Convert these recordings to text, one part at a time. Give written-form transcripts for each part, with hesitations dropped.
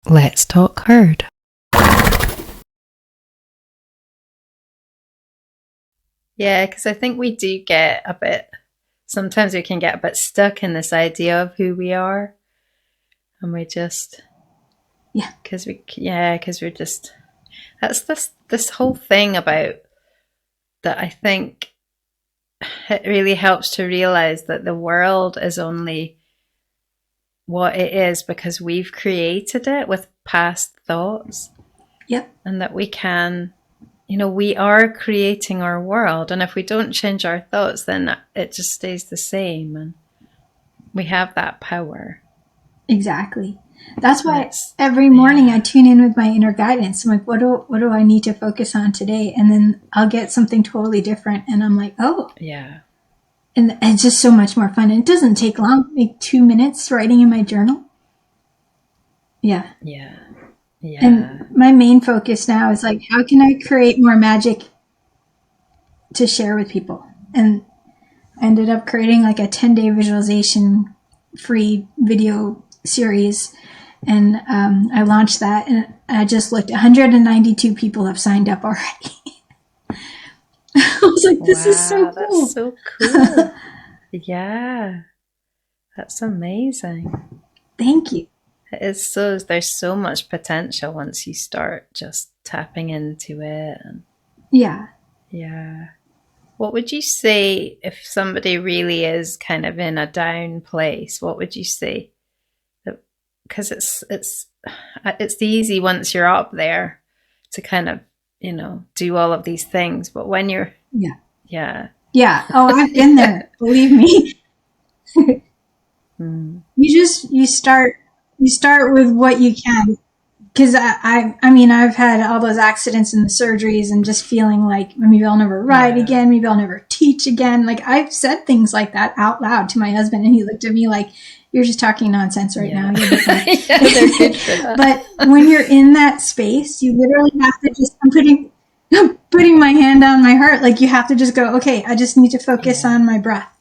Let's talk herd. Yeah, because I think we do get a bit, sometimes we can get a bit stuck in this idea of who we are. And we just, because we're just, that's this whole thing about that. I think it really helps to realize that the world is only what it is because we've created it with past thoughts. Yep. And that we can, we are creating our world. And if we don't change our thoughts, then it just stays the same. And we have that power. Exactly. That's why every morning I tune in with my inner guidance. I'm like, what do I need to focus on today? And then I'll get something totally different. And I'm like, oh. Yeah. And it's just so much more fun. And it doesn't take long, like 2 minutes writing in my journal. Yeah. Yeah. Yeah. And my main focus now is like, how can I create more magic to share with people? And I ended up creating like a 10-day visualization free video series. And I launched that, and I just looked, 192 people have signed up already. I was like, this is so cool. That's so cool. Yeah. That's amazing. Thank you. It is so, there's so much potential once you start just tapping into it. And yeah. What would you say if somebody really is kind of in a down place? What would you say? Because it's easy once you're up there to kind of, do all of these things. But when you're... Yeah. Oh, I've been there. Believe me. You start with what you can. Because I mean, I've had all those accidents and the surgeries and just feeling like maybe I'll never ride again. Maybe I'll never teach again. Like I've said things like that out loud to my husband, and he looked at me like, you're just talking nonsense right now. You'll be fine. They're good for that. But when you're in that space, you literally have to just, I'm putting my hand on my heart. Like you have to just go, okay, I just need to focus on my breath.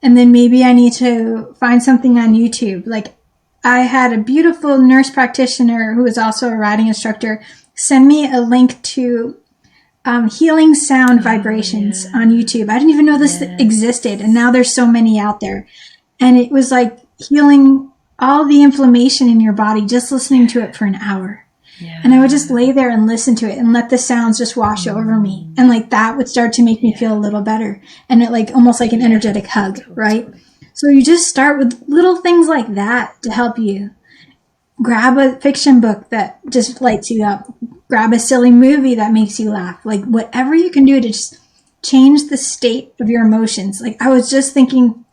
And then maybe I need to find something on YouTube. Like I had a beautiful nurse practitioner who was also a riding instructor send me a link to healing sound vibrations on YouTube. I didn't even know this existed. And now there's so many out there. And it was like healing all the inflammation in your body, just listening to it for an hour. Yeah. And I would just lay there and listen to it and let the sounds just wash over me. And like that would start to make me feel a little better. And it like almost like an energetic hug, right? So you just start with little things like that to help you. Grab a fiction book that just lights you up. Grab a silly movie that makes you laugh. Like whatever you can do to just change the state of your emotions. Like I was just thinking,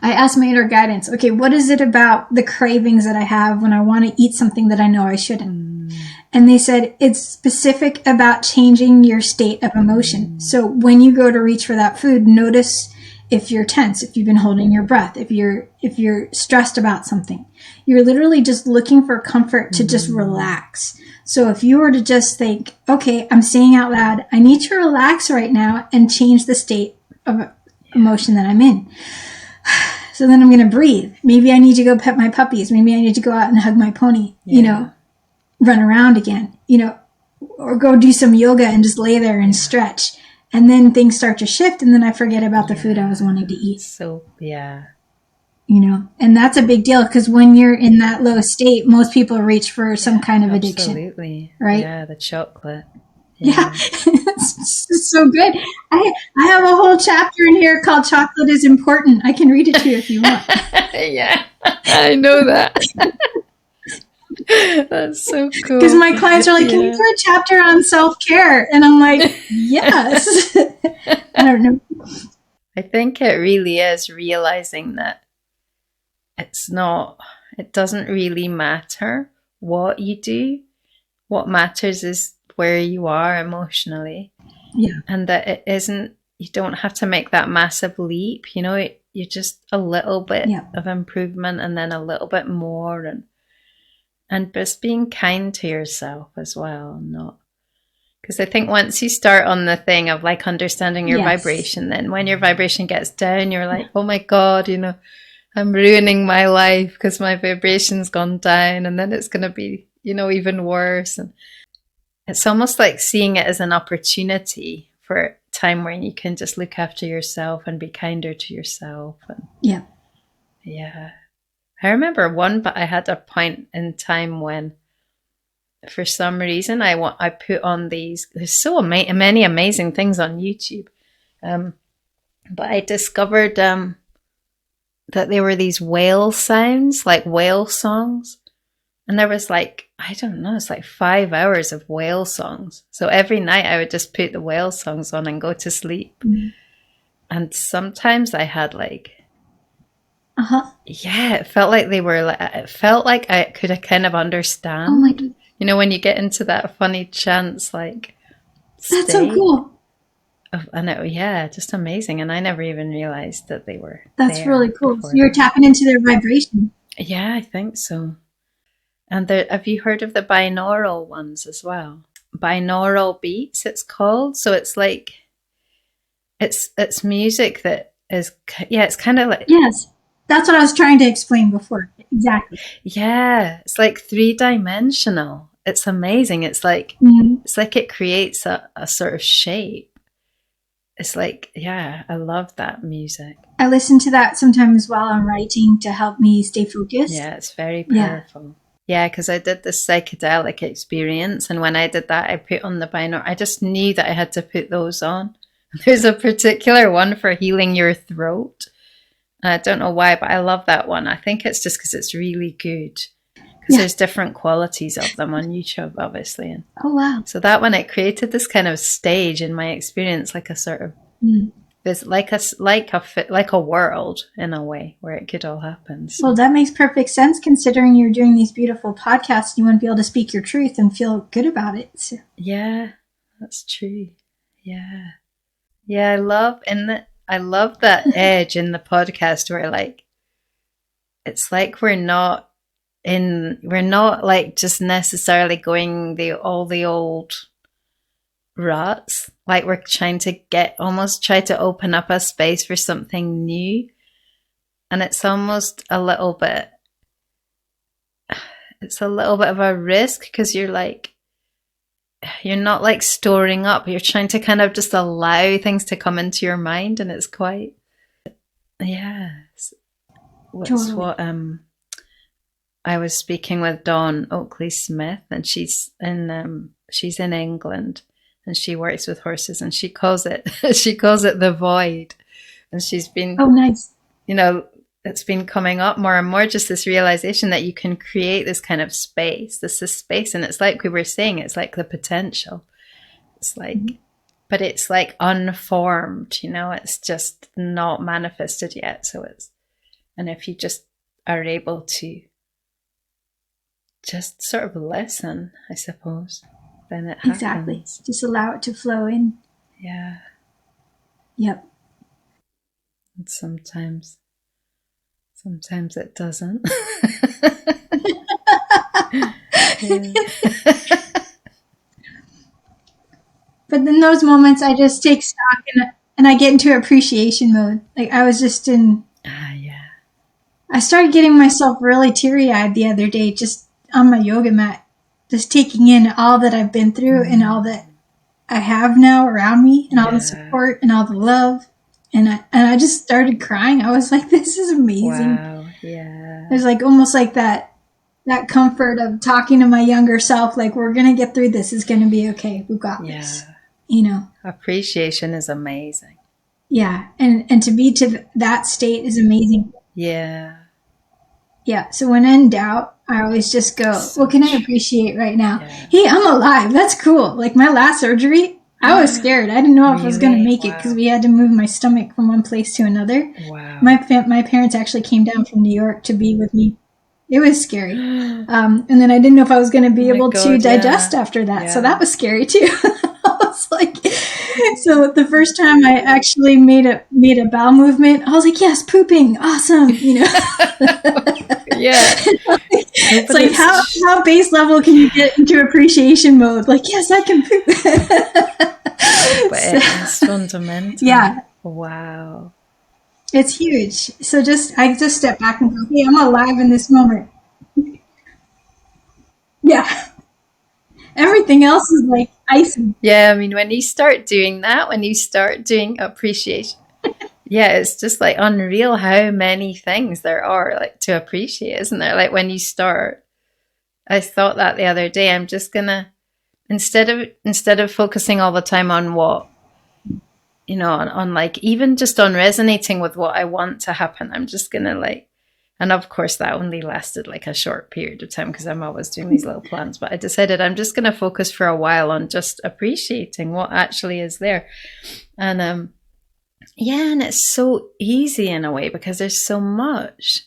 I asked my inner guidance, okay, what is it about the cravings that I have when I want to eat something that I know I shouldn't? And they said it's specific about changing your state of emotion. So when you go to reach for that food, notice if you're tense, if you've been holding your breath, if you're stressed about something. You're literally just looking for comfort to just relax. So if you were to just think, okay, I'm saying out loud, I need to relax right now and change the state of emotion that I'm in. So then I'm going to breathe. Maybe I need to go pet my puppies. Maybe I need to go out and hug my pony, run around again, or go do some yoga and just lay there and stretch. And then things start to shift, and then I forget about the food I was wanting to eat. So, and that's a big deal because when you're in that low state, most people reach for some kind of addiction. Absolutely. Right? Yeah, the chocolate. Yeah. It's so good. I have a whole chapter in here called Chocolate is Important. I can read it to you if you want. Yeah, I know that. That's so cool. Because my clients are like, can you do a chapter on self-care? And I'm like, yes. I don't know. I think it really is realizing that it doesn't really matter what you do. What matters is where you are emotionally. Yeah. And that it isn't, you don't have to make that massive leap, you're just a little bit of improvement and then a little bit more and just being kind to yourself as well. Because I think once you start on the thing of like understanding your vibration, then when your vibration gets down, you're like, oh my God, I'm ruining my life because my vibration's gone down, and then it's going to be, even worse. And it's almost like seeing it as an opportunity for a time when you can just look after yourself and be kinder to yourself. And yeah. I remember but I had a point in time when, for some reason, I put on these. There's so many amazing things on YouTube, but I discovered that there were these whale sounds, like whale songs, and there was like, I don't know, it's like 5 hours of whale songs. So every night I would just put the whale songs on and go to sleep, and sometimes I had like. Yeah, it felt like it felt like I could kind of understand. Oh my God. When you get into that funny trance, like, that's so cool. And just amazing. And I never even realized that they were. That's really cool. So you're tapping into their vibration. Yeah, I think so. And have you heard of the binaural ones as well? Binaural beats, it's called. So it's like, it's music that is, it's kind of like. Yes. That's what I was trying to explain before. Exactly. Yeah, it's like 3-dimensional. It's amazing. It's like it's like it creates a sort of shape. It's like, I love that music. I listen to that sometimes while I'm writing to help me stay focused. Yeah, it's very powerful. Yeah, because I did this psychedelic experience, and when I did that, I put on the binaural. I just knew that I had to put those on. There's a particular one for healing your throat. I don't know why, but I love that one. I think it's just because it's really good. Because there's different qualities of them on YouTube, obviously. And oh, wow. So that one, it created this kind of stage in my experience, like a sort of, there's like a world in a way where it could all happen. So. Well, that makes perfect sense considering you're doing these beautiful podcasts. You want to be able to speak your truth and feel good about it. So. Yeah, that's true. Yeah. Yeah, I love that edge in the podcast where like, it's like we're not like just necessarily going all the old ruts. Like we're trying to try to open up a space for something new. And it's almost a little bit of a risk because you're not like storing up. You're trying to kind of just allow things to come into your mind, and it's quite, Totally. What I was speaking with Dawn Oakley Smith, and she's in England, and she works with horses, and she calls it the void, and she's been nice. It's been coming up more and more, just this realization that you can create this kind of space. This is space, and it's like we were saying, it's like the potential. It's like, but it's like unformed, it's just not manifested yet. And if you just are able to just sort of listen, I suppose, then it happens. Exactly. Just allow it to flow in. Yeah. Yep. And sometimes it doesn't. But in those moments, I just take stock and I get into appreciation mode. Like I was just in. I started getting myself really teary-eyed the other day, just on my yoga mat, just taking in all that I've been through and all that I have now around me, and all the support and all the love. And I just started crying. I was like, this is amazing. Wow, yeah. There's like almost like that comfort of talking to my younger self, like, we're going to get through this. It's going to be okay. We've got this. Appreciation is amazing. Yeah. And to be to that state is amazing. Yeah. Yeah. So when in doubt, I always just go, what can I appreciate right now? Yeah. Hey, I'm alive. That's cool. Like my last surgery, I was scared. I didn't know if I was going to make it because we had to move my stomach from one place to another. Wow. My parents actually came down from New York to be with me. It was scary. And then I didn't know if I was going to be able to digest after that. Yeah. So that was scary too. I was like, so the first time I actually made a bowel movement, I was like, yes, pooping. Awesome. Yeah. It's like, how base level can you get into appreciation mode? Like, yes, I can poop. But it's fundamental. Yeah. Wow. It's huge. So I just step back and go, hey, I'm alive in this moment. Yeah. Everything else is like icing. Yeah, I mean, when you start doing that, when you start doing appreciation, yeah, it's just like unreal how many things there are like to appreciate, isn't there? Like when you start, I thought that the other day, I'm just gonna instead of focusing all the time on what, on like even just on resonating with what I want to happen, I'm just gonna like, and of course that only lasted like a short period of time because I'm always doing these little plans, but I decided I'm just gonna focus for a while on just appreciating what actually is there. And yeah, and it's so easy in a way because there's so much.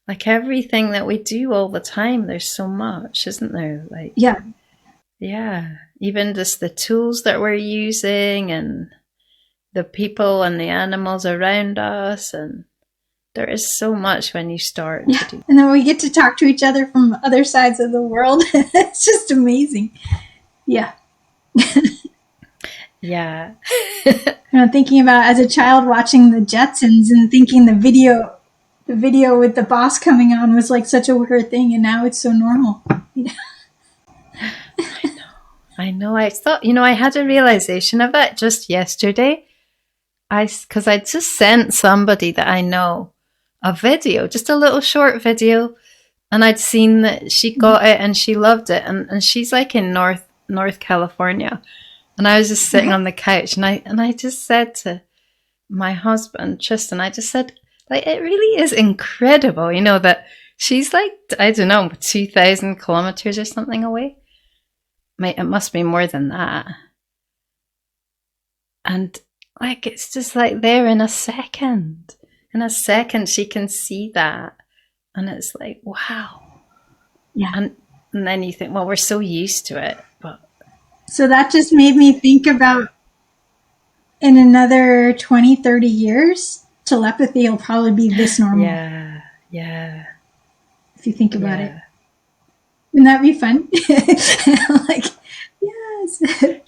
Like everything that we do all the time, there's so much, isn't there? Like, Yeah. yeah, even just the tools that we're using and the people and the animals around us. And there is so much when you start Yeah. to do. And then we get to talk to each other from other sides of the world. It's just amazing. Yeah. Yeah. Thinking about as a child watching the Jetsons and thinking the video with the boss coming on was like such a weird thing, and now it's so normal. I know. I thought, I had a realization of that just yesterday. Because I just sent somebody that I know a video, just a little short video, and I'd seen that she got it and she loved it, and she's like in North California, and I was just sitting on the couch, and I just said to my husband Tristan, I just said, like, it really is incredible, that she's like, I don't know, 2,000 kilometers or something away. It must be more than that, and like it's just like there in a second. In a second, she can see that, and it's like, wow. Yeah. And then you think, well, we're so used to it, but So that just made me think about in another 20, 30 years, telepathy will probably be this normal. yeah. If you think about it. Wouldn't that be fun? Like, yes.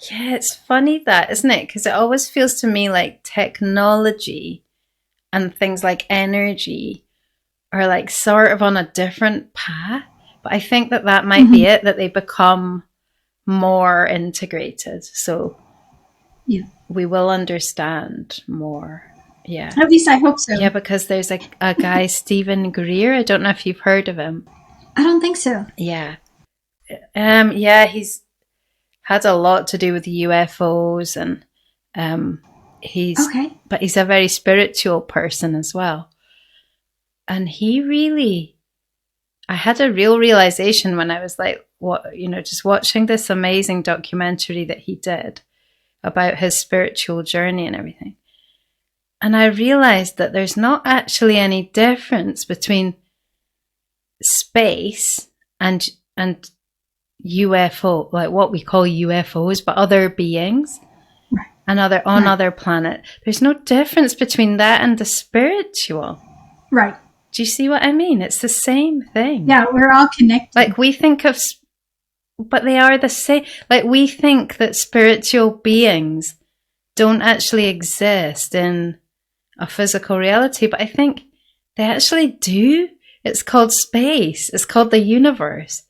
Yeah, it's funny that, isn't it? Because it always feels to me like technology and things like energy are like sort of on a different path. But I think that might be it, that they become more integrated. So yeah, we will understand more. Yeah. At least I hope so. Yeah, because there's a guy, Stephen Greer. I don't know if you've heard of him. I don't think so. Yeah. Yeah, he's had a lot to do with UFOs, and but he's a very spiritual person as well. And I had a real realization when I was like, just watching this amazing documentary that he did about his spiritual journey and everything. And I realized that there's not actually any difference between space and UFO, like what we call UFOs, but other beings and other planet. There's no difference between that and the spiritual. Right. Do you see what I mean? It's the same thing. Yeah, we're all connected. Like we think of, but they are the same. Like we think that spiritual beings don't actually exist in a physical reality, but I think they actually do. It's called space. It's called the universe.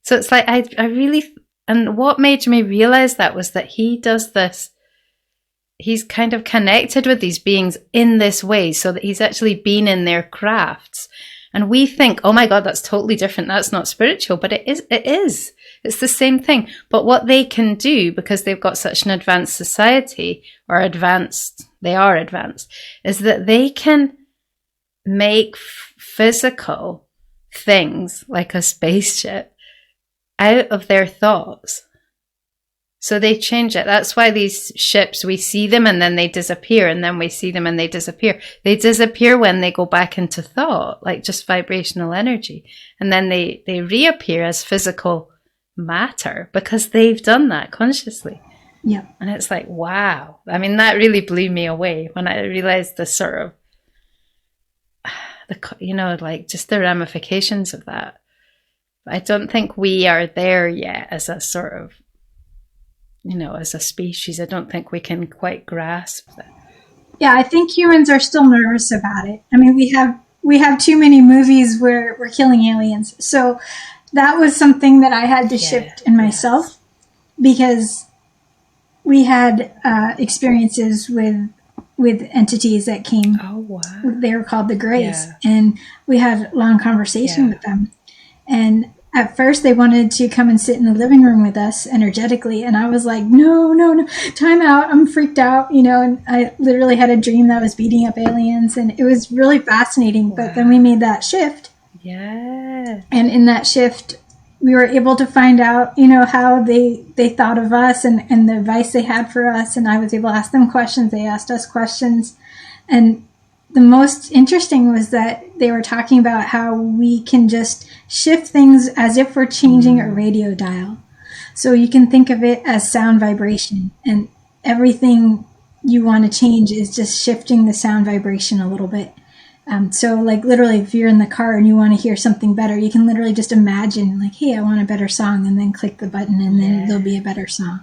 So it's like, I really, and what made me realize that was that he does this, he's kind of connected with these beings in this way, so that he's actually been in their crafts. And we think, oh my God, that's totally different. That's not spiritual, but it is. It's the same thing. But what they can do, because they've got such an advanced society, they are advanced, is that they can make physical things like a spaceship out of their thoughts. So they change it. That's why these ships, we see them and then they disappear, and then we see them and they disappear. They disappear when they go back into thought, like just vibrational energy. And then they reappear as physical matter because they've done that consciously. Yeah. And it's like, wow. I mean, that really blew me away when I realized the sort of, like just the ramifications of that. I don't think we are there yet as a sort of, as a species. I don't think we can quite grasp that. Yeah, I think humans are still nervous about it. I mean, we have too many movies where we're killing aliens. So that was something that I had to Yeah. shift in Yes. myself, because we had experiences with entities that came. Oh wow. They were called the Greys, Yeah. and we had a long conversation Yeah. with them. And at first, they wanted to come and sit in the living room with us energetically, and I was like, no, no, no, time out. I'm freaked out, and I literally had a dream that I was beating up aliens, and it was really fascinating. But then we Wow. made that shift, Yeah. and in that shift, we were able to find out, how they thought of us, and the advice they had for us. And I was able to ask them questions. They asked us questions. And the most interesting was that they were talking about how we can just shift things as if we're changing a radio dial. So you can think of it as sound vibration, and everything you want to change is just shifting the sound vibration a little bit. So like literally, if you're in the car and you want to hear something better, you can literally just imagine like, hey, I want a better song, and then click the button, and then there'll be a better song.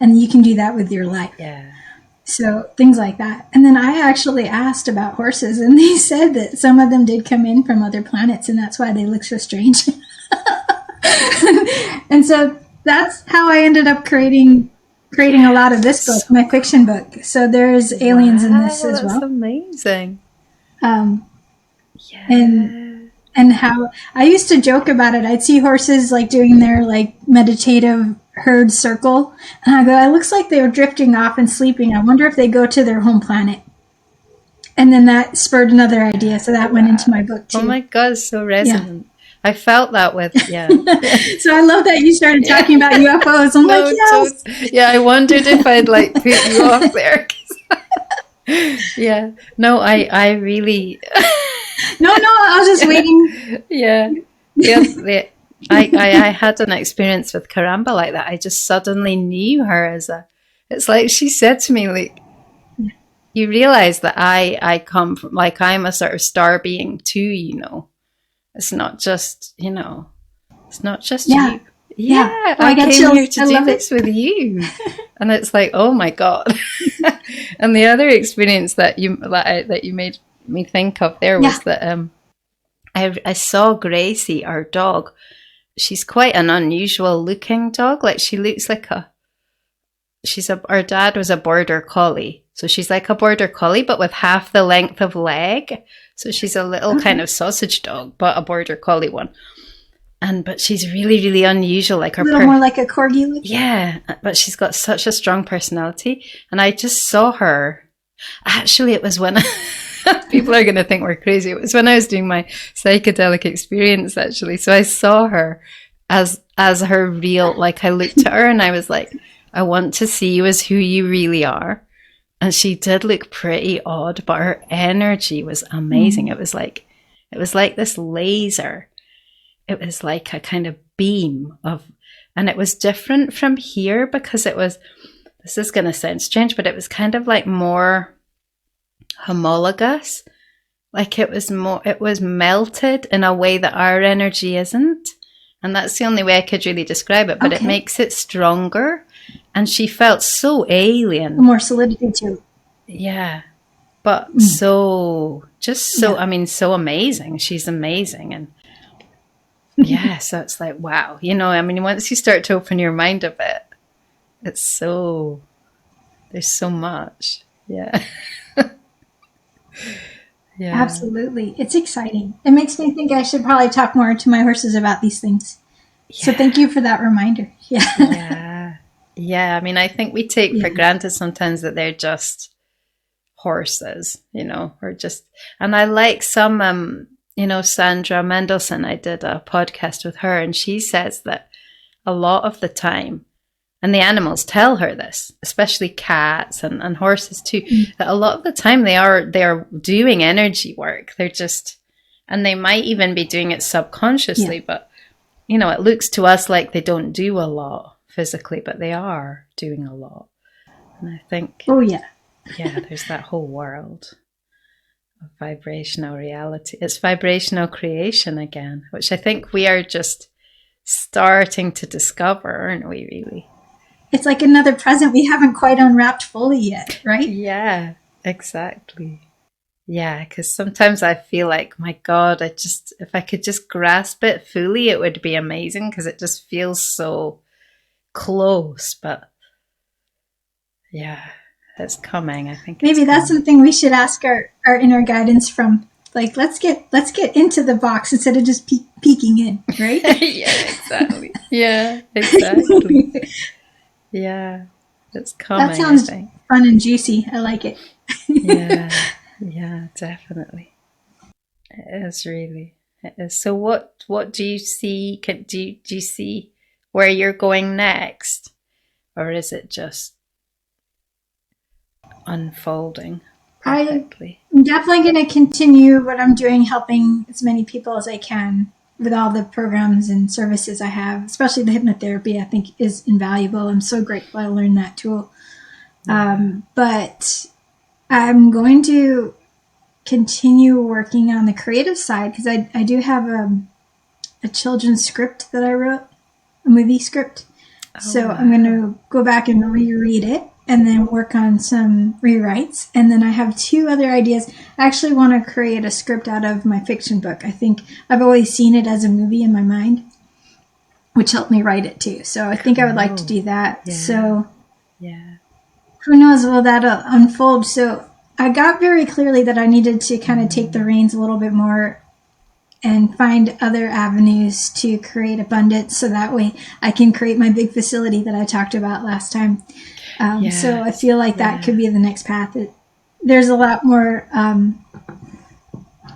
And you can do that with your life. Yeah. So things like that. And then I actually asked about horses, and they said that some of them did come in from other planets, and that's why they look so strange. And so that's how I ended up creating a lot of this book, my fiction book. So there's aliens in this Wow, as that's well. amazing. Um, and Yeah. and how I used to joke about it. I'd see horses like doing their like meditative herd circle, and I go, it looks like they were drifting off and sleeping. I wonder if they go to their home planet. And then that spurred another idea, so that went into Wow. my book Oh too. my God, so Yeah. resonant. I felt that with, yeah. So I love that you started Yeah. talking about UFOs. I'm like, No, yes. yeah, I wondered if I'd like put you off there. Yeah. No, I really, No, I was just yeah. waiting. Yeah. I had an experience with Karamba like that. I just suddenly knew her as it's like she said to me, like, you realize that I come from, like, I'm a sort of star being too. It's not just, it's not just Yeah, you. yeah. Yeah, Oh, I I got came here chills. to I do love it. this with you. And it's like, oh my God. And the other experience that you made me think of there Yeah. was that I saw Gracie, our dog. She's quite an unusual looking dog. Like she looks like our dad was a border collie. So she's like a border collie, but with half the length of leg. So she's a little kind Okay. of sausage dog, but a border collie one. But she's really, really unusual. Like A little more like a corgi look. yeah, but she's got such a strong personality. And I just saw her. Actually, it was when people are going to think we're crazy. It was when I was doing my psychedelic experience, actually. So I saw her as her real, like I looked at her and I was like, I want to see you as who you really are. And she did look pretty odd, but her energy was amazing. It was like this laser. It was like a kind of beam of, and it was different from here because this is going to sound strange, but it was kind of like more homologous. Like it was melted in a way that our energy isn't. And that's the only way I could really describe it, but it Okay. makes it stronger. And she felt so alien. More solidity to it. Yeah. But I mean, so amazing. She's amazing. And yeah, so it's like, wow. I mean, once you start to open your mind a bit, there's so much. Yeah. Yeah. Absolutely. It's exciting. It makes me think I should probably talk more to my horses about these things. So thank you for that reminder. Yeah. Yeah. Yeah. I mean, I think we take for granted sometimes that they're just horses, or just, and I like some, Sandra Mendelson, I did a podcast with her, and she says that a lot of the time, and the animals tell her this, especially cats and horses too, that a lot of the time they're doing energy work. They're just, and they might even be doing it subconsciously, but it looks to us like they don't do a lot physically, but they are doing a lot. And I think, Oh, yeah. yeah, there's that whole world of vibrational reality. It's vibrational creation again, which I think we are just starting to discover, aren't we, really? It's like another present we haven't quite unwrapped fully yet, right? Yeah, Exactly. Yeah, because sometimes I feel like, my God, if I could just grasp it fully, it would be amazing because it just feels so close. But yeah, it's coming. I think it's Maybe that's coming. something we should ask our inner guidance from. Like, let's get into the box instead of just peeking in, right? Yeah, exactly. Yeah, exactly. Yeah, it's That coming, I sounds think. fun and juicy. I like it. Yeah, yeah, definitely. It is really. It is. So what do you see? Do you see where you're going next? Or is it just unfolding I'm perfectly? definitely going to continue what I'm doing, helping as many people as I can with all the programs and services I have, especially the hypnotherapy. I think is invaluable. I'm so grateful I learned that tool. Yeah. But I'm going to continue working on the creative side because I do have a children's script that I wrote, a movie script. Oh, So I'm going wow. to go back and reread it and then work on some rewrites. And then I have two other ideas. I actually want to create a script out of my fiction book. I think I've always seen it as a movie in my mind, which helped me write it too. So I think I would like to Cool. do that. Yeah. So Yeah. who knows, will that'll unfold. So I got very clearly that I needed to kind of take the reins a little bit more and find other avenues to create abundance so that way I can create my big facility that I talked about last time. So I Yes. feel like that Yeah. could be the next path. There's a lot more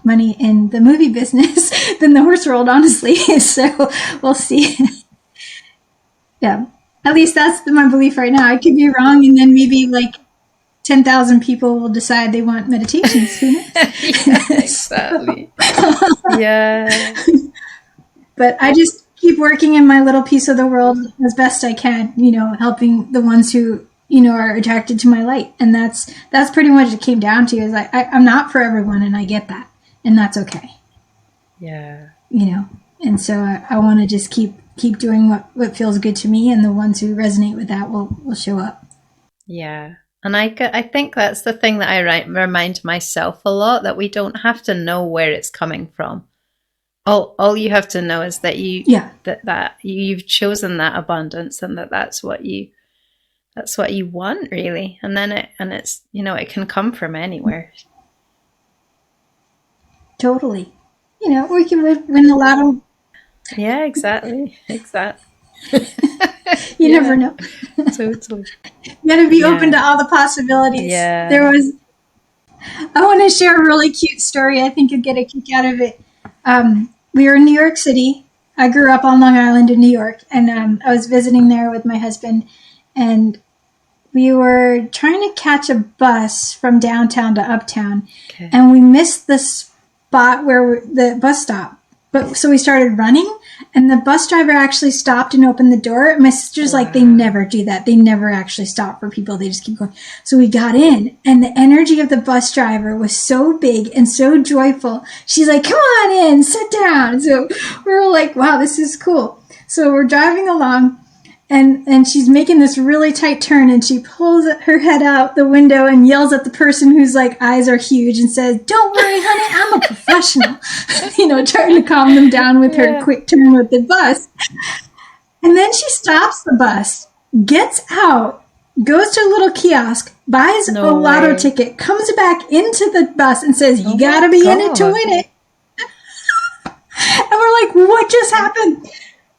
money in the movie business than the horse world, honestly. So we'll see. Yeah. At least that's my belief right now. I could be wrong, and then maybe like 10,000 people will decide they want meditations. Who Yeah, knows? exactly. Yeah. But I just keep working in my little piece of the world as best I can, helping the ones who, are attracted to my light. And that's pretty much it came down to is I'm not for everyone and I get that. And that's okay, Yeah. you know? And so I want to just keep doing what feels good to me, and the ones who resonate with that will show up. Yeah. And I think that's the thing that remind myself a lot, that we don't have to know where it's coming from. All you have to know is that Yeah, you've chosen that abundance, and that's what you want, really. And then it's, it can come from anywhere. totally. We can win the lotto. Yeah, exactly. Exactly. You never Yeah, know. totally. You got to be open to Yeah. all the possibilities. Yeah. I want to share a really cute story. I think you'll get a kick out of it. We were in New York City. I grew up on Long Island in New York, and I was visiting there with my husband, and we were trying to catch a bus from downtown to uptown, Okay. and we missed the spot where the bus stop. But so we started running, and the bus driver actually stopped and opened the door. My sister's like, they Wow. never do that. They never actually stop for people. They just keep going. So we got in, and the energy of the bus driver was so big and so joyful. She's like, come on in, sit down. So we were like, wow, this is cool. So we're driving along, and she's making this really tight turn, and she pulls her head out the window and yells at the person whose like eyes are huge and says, don't worry, honey, I'm a professional. Trying to calm them down with her Yeah. quick turn with the bus. And then she stops the bus, gets out, goes to a little kiosk, buys a No lotto way. ticket, comes back into the bus and says, Oh you my gotta be in it to God. win it. And we're like, what just happened?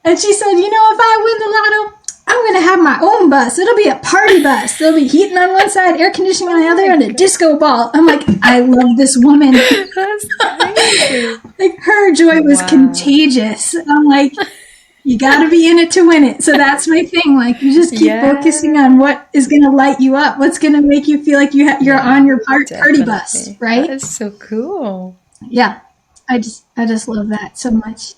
And she said, if I win the lotto, I'm going to have my own bus. It'll be a party bus. There'll be heating on one side, air conditioning on the Oh other, my and a God. disco ball. I'm like, I love this woman. That's crazy. Like, her joy was Wow. contagious. I'm like, you got to be in it to win it. So that's my thing. Like, you just keep focusing on Yeah. what is going to light you up, what's going to make you feel like you're on Yeah, your party bus, definitely. That right? is so cool. Yeah. I just love that so much.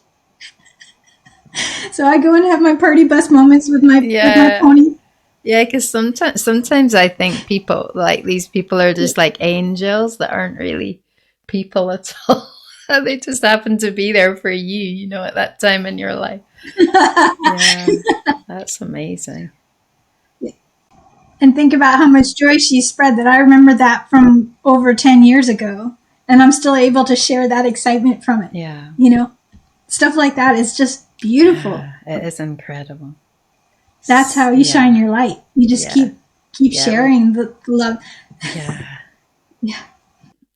So I go and have my party bus moments with my Yeah. pony. Yeah, because sometimes I think people, like, these people are just like angels that aren't really people at all. They just happen to be there for you, at that time in your life. Yeah, that's amazing. And and think about how much joy she spread, that I remember that from over 10 years ago. And I'm still able to share that excitement from it. Yeah. You know, stuff like that is just beautiful. Yeah, it is incredible. That's how you shine your light. You just keep sharing the love. Yeah. Yeah.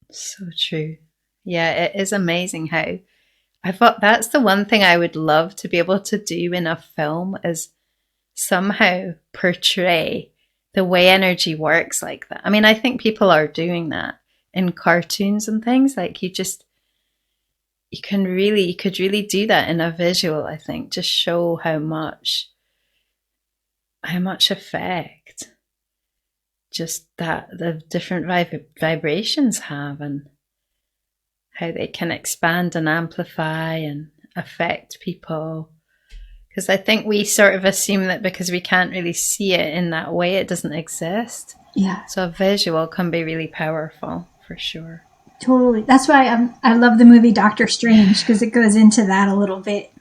So true. Yeah, it is amazing how I thought that's the one thing I would love to be able to do in a film, is somehow portray the way energy works like that. I mean, I think people are doing that in cartoons and things. Like you could really do that in a visual, I think, just show how much effect just that the different vibrations have, and how they can expand and amplify and affect people. Because I think we sort of assume that because we can't really see it in that way, it doesn't exist. Yeah. So a visual can be really powerful, for sure. Totally. That's why I love the movie Doctor Strange, because it goes into that a little bit.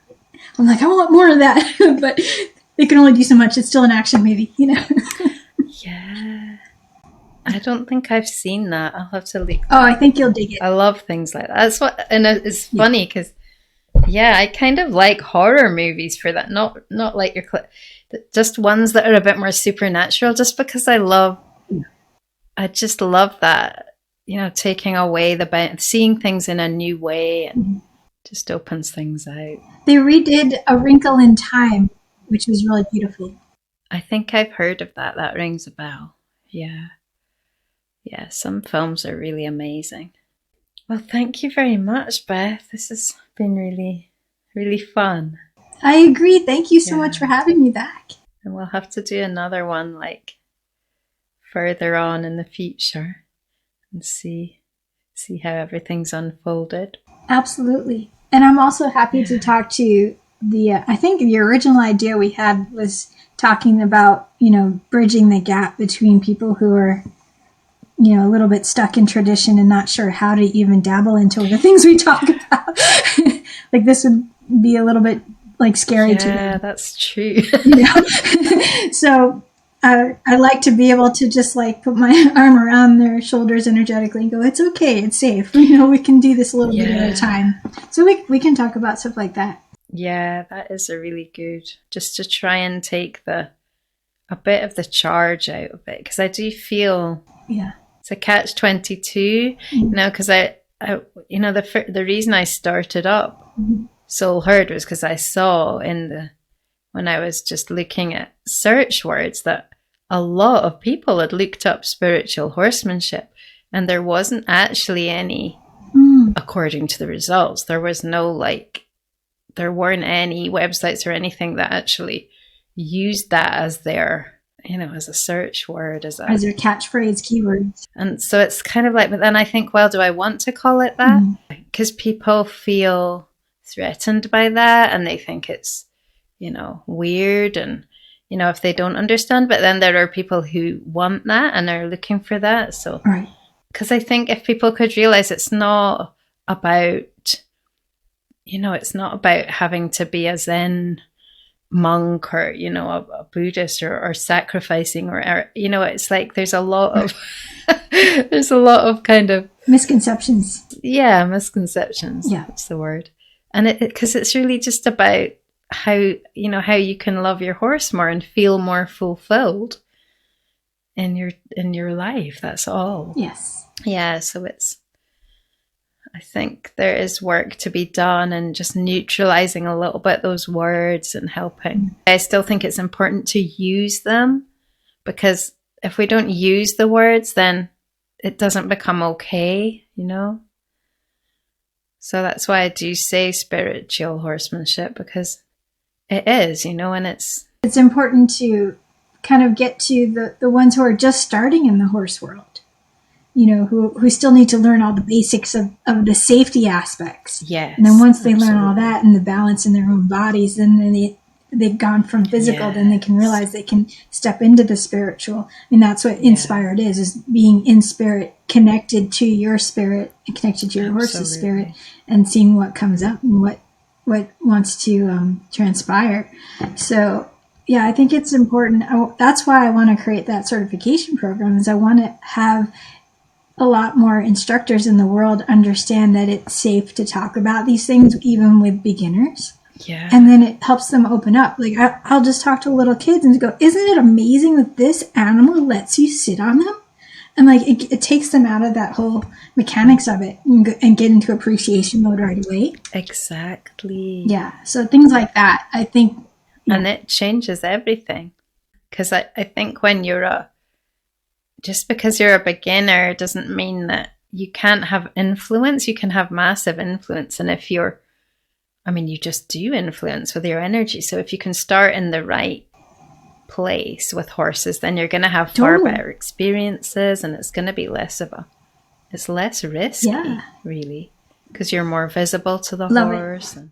I'm like, I want more of that, but they can only do so much. It's still an action movie, you know? Yeah. I don't think I've seen that. I'll have to look. Oh, I think you'll dig it. I love things like that. That's what, and it's funny because, I kind of like horror movies for that. Not like your, just ones that are a bit more supernatural. Just because I just love that. You know, taking away seeing things in a new way, and just opens things out. They redid A Wrinkle in Time, which was really beautiful. I think I've heard of that. That rings a bell. Yeah. Yeah, some films are really amazing. Well, thank you very much, Beth. This has been really, really fun. I agree. Thank you so much for having me back. And we'll have to do another one like further on in the future and see how everything's unfolded. Absolutely. And I'm also happy to talk to I think the original idea we had was talking about, bridging the gap between people who are, a little bit stuck in tradition and not sure how to even dabble into the things we talk about. Like this would be a little bit like scary to them. Yeah, that's true. So I like to be able to just like put my arm around their shoulders energetically and go, it's okay, it's safe. We can do this a little bit at a time. So we can talk about stuff like that. Yeah, that is a really good, just to try and take a bit of the charge out of it. Because I do feel it's a catch-22, because the reason I started up Soul Heard was because I saw when I was just looking at search words that a lot of people had looked up spiritual horsemanship, and there wasn't actually any, according to the results, there weren't any websites or anything that actually used that as their, as a search word, as their catchphrase keywords. And so it's kind of like, but then I think, well, do I want to call it that? Because people feel threatened by that, and they think it's, weird, and, if they don't understand. But then there are people who want that and are looking for that. So, because I think if people could realize it's not about, it's not about having to be a Zen monk or, a Buddhist or sacrificing or, it's like there's a lot of kind of misconceptions. Yeah, misconceptions. Yeah. That's the word. And because it's really just about how you can love your horse more and feel more fulfilled in your life. That's all. Yes. Yeah. So I think there is work to be done, and just neutralizing a little bit those words and helping. I still think it's important to use them, because if we don't use the words, then it doesn't become okay, So that's why I do say spiritual horsemanship, because it is, and it's important to kind of get to the ones who are just starting in the horse world. Who still need to learn all the basics of the safety aspects. Yes. And then once they learn all that and the balance in their own bodies, then they've gone from physical, then they can realize they can step into the spiritual. I mean, that's what inspired is being in spirit, connected to your spirit, and connected to your horse's spirit, and seeing what comes up and what wants to transpire. So Yeah, I think it's important. That's why I want to create that certification program, is I want to have a lot more instructors in the world understand that it's safe to talk about these things, even with beginners. Yeah. And then it helps them open up. Like, I'll just talk to little kids and go, isn't it amazing that this animal lets you sit on them? And like, it takes them out of that whole mechanics of it and get into appreciation mode right away. Exactly. Yeah. So things like that, I think. Yeah. And it changes everything. Because I think when just because you're a beginner doesn't mean that you can't have influence. You can have massive influence. And if you just do influence with your energy. So if you can start in the right place with horses, then you're going to have far better experiences, and it's going to be it's less risky, really, because you're more visible to the horse. And